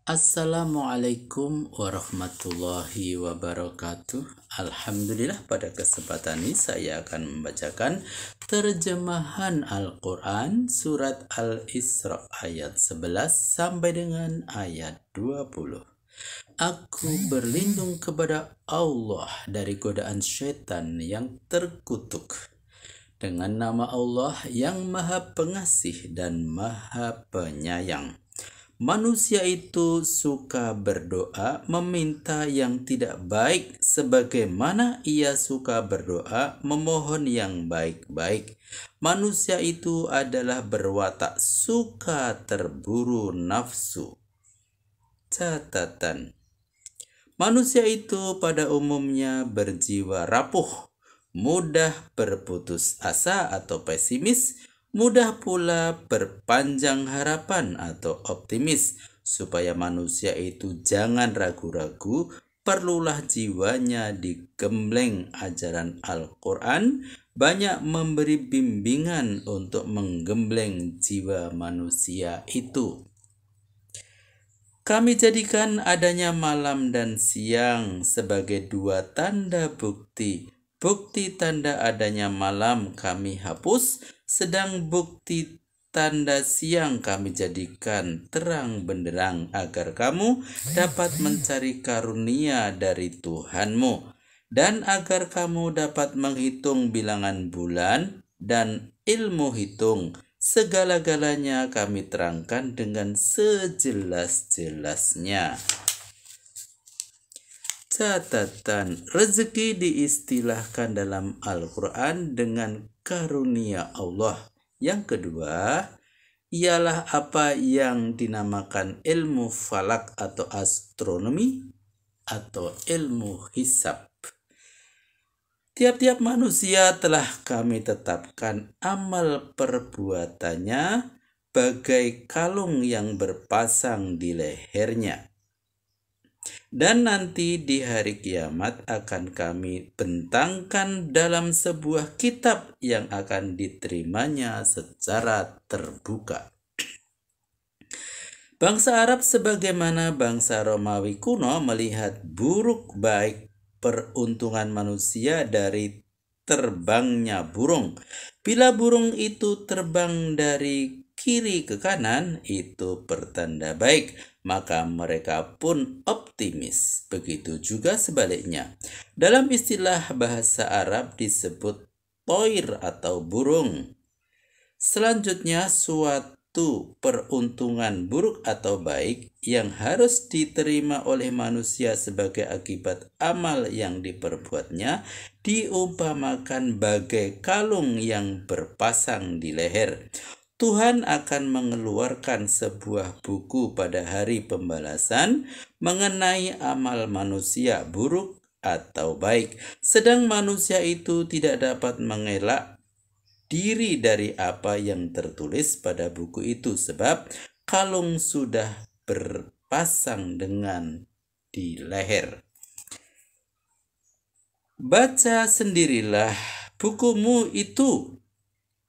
Assalamualaikum warahmatullahi wabarakatuh. Alhamdulillah, pada kesempatan ini saya akan membacakan terjemahan Al-Quran surat Al-Isra ayat 11 sampai dengan ayat 20. Aku berlindung kepada Allah dari godaan syaitan yang terkutuk. Dengan nama Allah yang Maha Pengasih dan Maha Penyayang. Manusia itu suka berdoa meminta yang tidak baik sebagaimana ia suka berdoa memohon yang baik-baik. Manusia itu adalah berwatak suka terburu nafsu. Catatan: manusia itu pada umumnya berjiwa rapuh, mudah berputus asa atau pesimis, mudah pula berpanjang harapan atau optimis. Supaya manusia itu jangan ragu-ragu, perlulah jiwanya digembleng ajaran Al-Quran, banyak memberi bimbingan untuk menggembleng jiwa manusia itu. Kami jadikan adanya malam dan siang sebagai dua tanda bukti. Bukti tanda adanya malam kami hapus, sedang bukti tanda siang kami jadikan terang benderang agar kamu dapat mencari karunia dari Tuhanmu dan agar kamu dapat menghitung bilangan bulan dan ilmu hitung. Segala-galanya kami terangkan dengan sejelas-jelasnya. Catatan: rezeki diistilahkan dalam Al-Quran dengan karunia Allah. Yang kedua ialah apa yang dinamakan ilmu falak atau astronomi atau ilmu hisab. Tiap-tiap manusia telah kami tetapkan amal perbuatannya bagai kalung yang berpasang di lehernya. Dan nanti di hari kiamat akan kami bentangkan dalam sebuah kitab yang akan diterimanya secara terbuka. Bangsa Arab sebagaimana bangsa Romawi kuno melihat buruk baik peruntungan manusia dari terbangnya burung. Bila burung itu terbang dari kiri ke kanan, itu pertanda baik, maka mereka pun optimis. Begitu juga sebaliknya. Dalam istilah bahasa Arab disebut toir atau burung. Selanjutnya, suatu peruntungan buruk atau baik yang harus diterima oleh manusia sebagai akibat amal yang diperbuatnya diumpamakan bagai kalung yang berpasang di leher. Tuhan akan mengeluarkan sebuah buku pada hari pembalasan mengenai amal manusia buruk atau baik, sedang manusia itu tidak dapat mengelak diri dari apa yang tertulis pada buku itu, sebab kalung sudah berpasang dengan di leher. Baca sendirilah bukumu itu.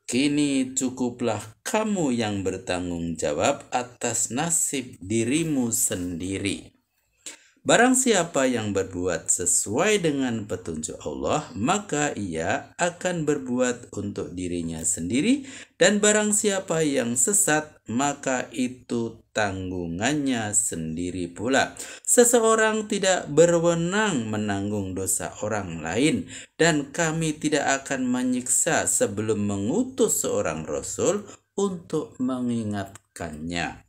Kini cukuplah kamu yang bertanggung jawab atas nasib dirimu sendiri. Barang siapa yang berbuat sesuai dengan petunjuk Allah, maka ia akan berbuat untuk dirinya sendiri, dan barang siapa yang sesat, maka itu tanggungannya sendiri pula. Seseorang tidak berwenang menanggung dosa orang lain, dan kami tidak akan menyiksa sebelum mengutus seorang rasul untuk mengingatkannya.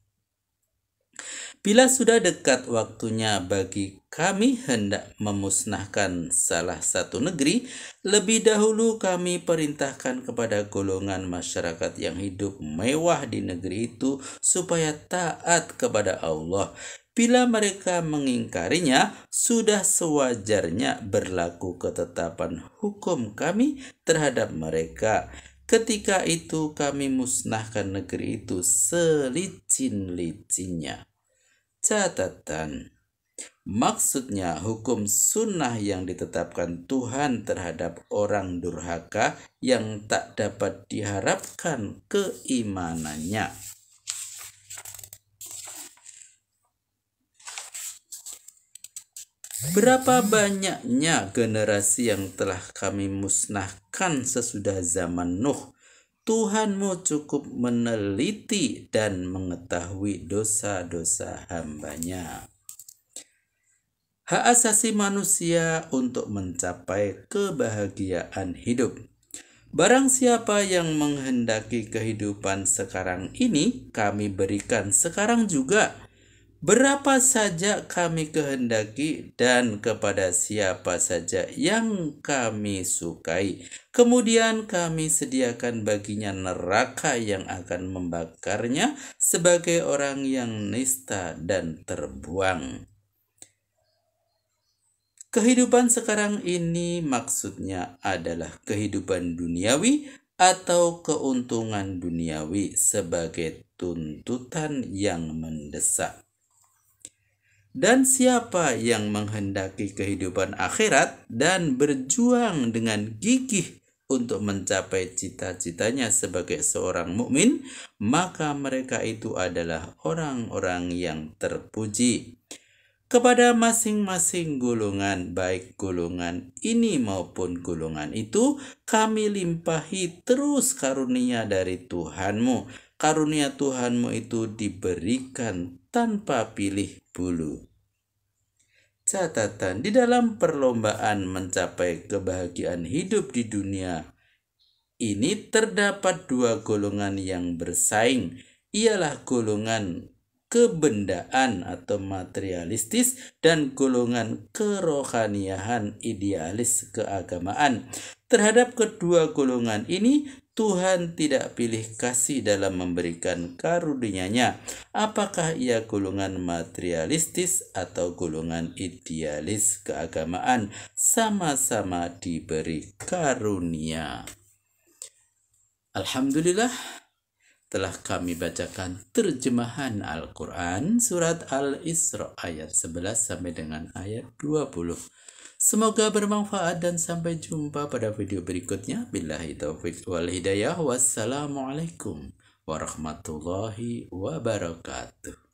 Bila sudah dekat waktunya bagi kami hendak memusnahkan salah satu negeri, lebih dahulu kami perintahkan kepada golongan masyarakat yang hidup mewah di negeri itu supaya taat kepada Allah. Bila mereka mengingkarinya, sudah sewajarnya berlaku ketetapan hukum kami terhadap mereka. Ketika itu kami musnahkan negeri itu selicin-licinnya. Catatan: maksudnya hukum sunnah yang ditetapkan Tuhan terhadap orang durhaka yang tak dapat diharapkan keimanannya. Berapa banyaknya generasi yang telah kami musnahkan sesudah zaman Nuh. Tuhanmu cukup meneliti dan mengetahui dosa-dosa hambanya. Hak asasi manusia untuk mencapai kebahagiaan hidup. Barang siapa yang menghendaki kehidupan sekarang ini, kami berikan sekarang juga. Berapa saja kami kehendaki dan kepada siapa saja yang kami sukai. Kemudian kami sediakan baginya neraka yang akan membakarnya sebagai orang yang nista dan terbuang. Kehidupan sekarang ini maksudnya adalah kehidupan duniawi atau keuntungan duniawi sebagai tuntutan yang mendesak. Dan siapa yang menghendaki kehidupan akhirat dan berjuang dengan gigih untuk mencapai cita-citanya sebagai seorang mukmin, maka mereka itu adalah orang-orang yang terpuji. Kepada masing-masing golongan, baik golongan ini maupun golongan itu, kami limpahi terus karunia dari Tuhanmu. Karunia Tuhanmu itu diberikan tanpa pilih bulu. Catatan, di dalam perlombaan mencapai kebahagiaan hidup di dunia ini terdapat dua golongan yang bersaing. Ialah golongan kebendaan atau materialistis dan golongan kerohaniahan idealis keagamaan. Terhadap kedua golongan ini, Tuhan tidak pilih kasih dalam memberikan karunia-Nya. Apakah ia golongan materialistis atau golongan idealis keagamaan, sama-sama diberi karunia. Alhamdulillah, telah kami bacakan terjemahan Al-Quran surat Al-Isra ayat 11 sampai dengan ayat 20. Semoga bermanfaat dan sampai jumpa pada video berikutnya. Billahi taufiq wal hidayah. Wassalamualaikum warahmatullahi wabarakatuh.